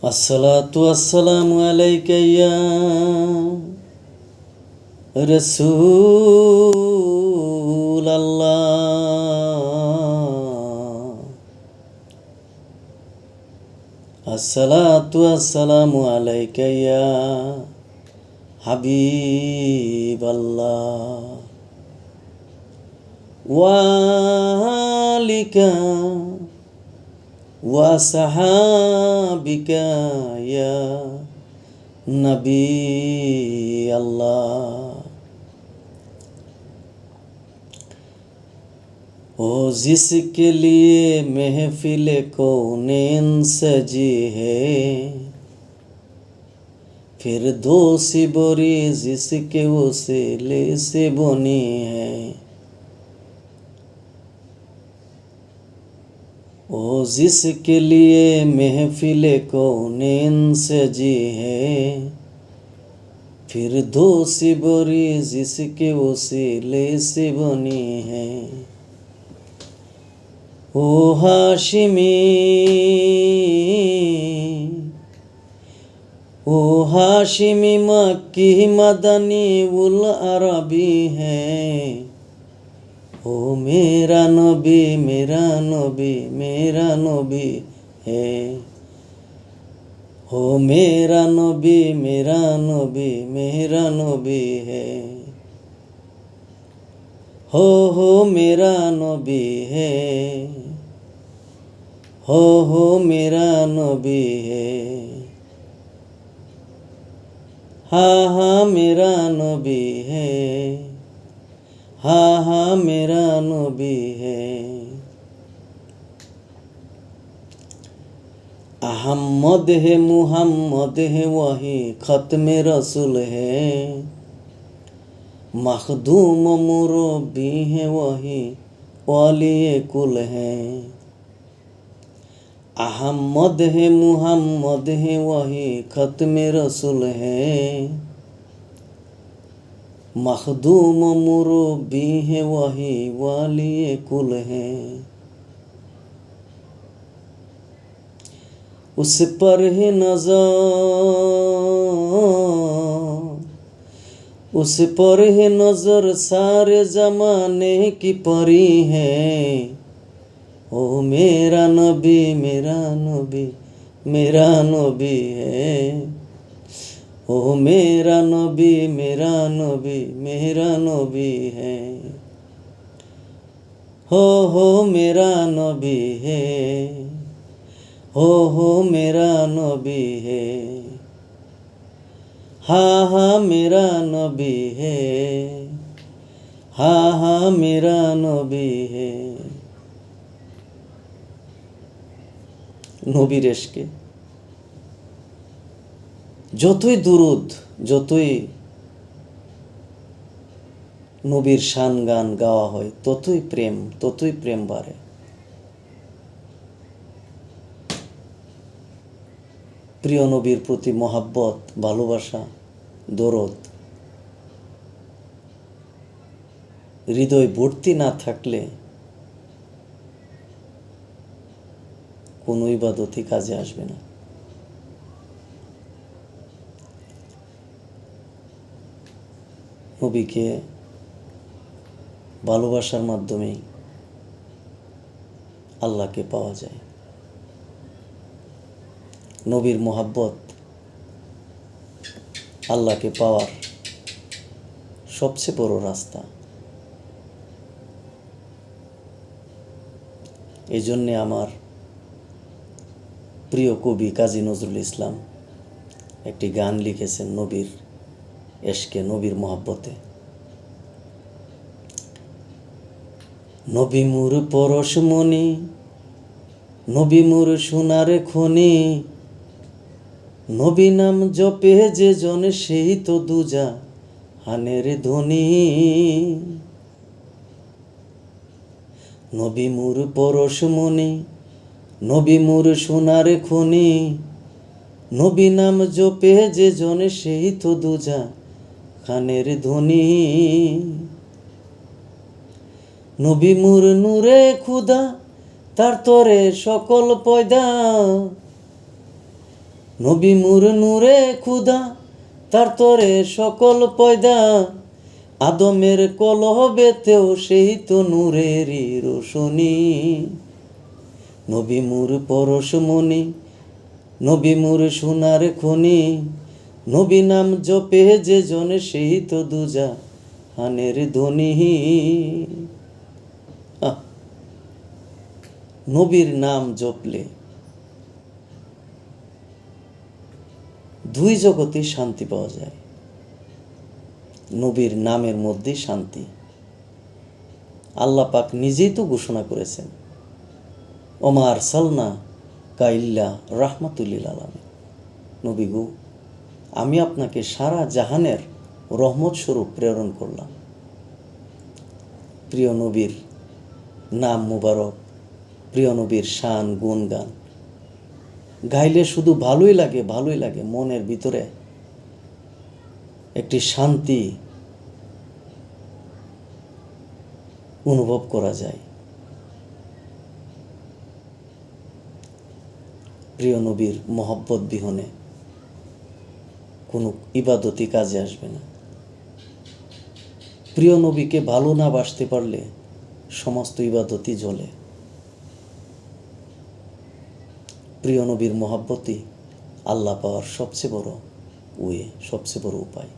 আসসালাতু আসসালামু আলাইকা ইয়া রাসূলাল্লাহ। আসসালাতু আসসালামু আলাইকা ইয়া হাবিবাল্লাহ ওয়া আলিকা ওয়া সাহাবিকা ইয়া नबी अल्लाह। ओ जिसके लिए महफिल कौनैन सजी है, फिर दोषी बोरी जिसके वसीले से बनी है। ओ जिसके लिए महफिल कौनैन सजी है, फिर दोषी बोरी जिसके वसीले से बनी है। ओ हाशिमी मक्की मदनी उल अरबी है। ओ मेरा नबी मेरा नबी मेरा नबी है। हो मेरा नबी मेरा नबी मेरा नबी है। हो मेरा नबी है। हो मेरा नबी है। हाँ मेरा नबी है। हाँ मेरा नबी है। अहम्मद है मुहम्मद है वही ख़त्म रसूल है। मखदूम मुरब्बी है वही वाली कुल है। अहम्मद है मुहम्मद है वही ख़त्म रसूल है। मखदूम मुरब्बी है वही वाली कुल है। उस पर है नजर उस पर है नजर सारे जमाने की परी है। ओ मेरा नबी मेरा नबी मेरा नबी है। ओ मेरा नबी मेरा नबी मेरा नबी है। हो मेरा नबी है। हो मेरा नबी है। हाँ मेरा नबी है। हाँ मेरा नबी है। নবীর এশকে যতই দুরুদ যতই নবীর শান গান গাওয়া হয় ততই প্রেম বাড়ে। প্রিয় নবীর প্রতি মহাব্বত ভালোবাসা দরদ হৃদয় ভর্তি না থাকলে কোনো ইবাদতই কাজে আসবে না। নবীকে ভালোবাসার মাধ্যমেই আল্লাহকে পাওয়া যায়। নবীর মোহাব্বত আল্লাহকে পাওয়ার সবচেয়ে বড় রাস্তা। এই জন্যে আমার প্রিয় কবি কাজী নজরুল ইসলাম একটি গান লিখেছেন নবীর এশকে নবীর মোহাব্বতে। নবী মোর পরশমণি নবী মোর সোনার খনি, নবী নাম জপে যে জন সেই তো দুজা হানের ধ্বনি। নবী মোর পরশমণি নবী মোর সোনার খনি, নবী নাম জপে যে জন সেই তো দুজা খানের ধ্বনি। নবী মোর নূরে খুদা তার তরে সকল পয়দা, নবী মুর নূরে খুদা, তার তরে সকল পয়দা, আদমের কলবেতেও সেই তো নূরেরই রোশনী। নবী মুর পরশমণি, নবী মুর সোনার খনি, নবী নাম জপে যে জন সেই তো দুজা হানের ধ্বনি। নবীর নাম জপলে দুই জগতে শান্তি পাওয়া যায়। নবীর নামের মধ্যে শান্তি। আল্লাহ পাক নিজেই তো ঘোষণা করেছেন, ওমা আরসালনা কাইল্লা রাহমাতুল্লিল আলামিন। নবী গো, আমি আপনাকে সারা জাহানের রহমত স্বরূপ প্রেরণ করলাম। প্রিয় নবীর নাম মুবারক, প্রিয় নবীর শান গুণগান গাইলে শুধু ভালোই লাগে, ভালোই লাগে। মনের ভিতরে একটি শান্তি অনুভব করা যায়। প্রিয় নবীর মহব্বত বিহনে কোনো ইবাদতই কাজে আসবে না। প্রিয় নবীকে ভালো না বাসতে পারলে সমস্ত ইবাদতই জ্বলে। প্রিয় নবীর মহব্বতই আল্লাহ পাওয়ার সবচেয়ে বড় ওয়ে, সবচেয়ে বড় উপায়।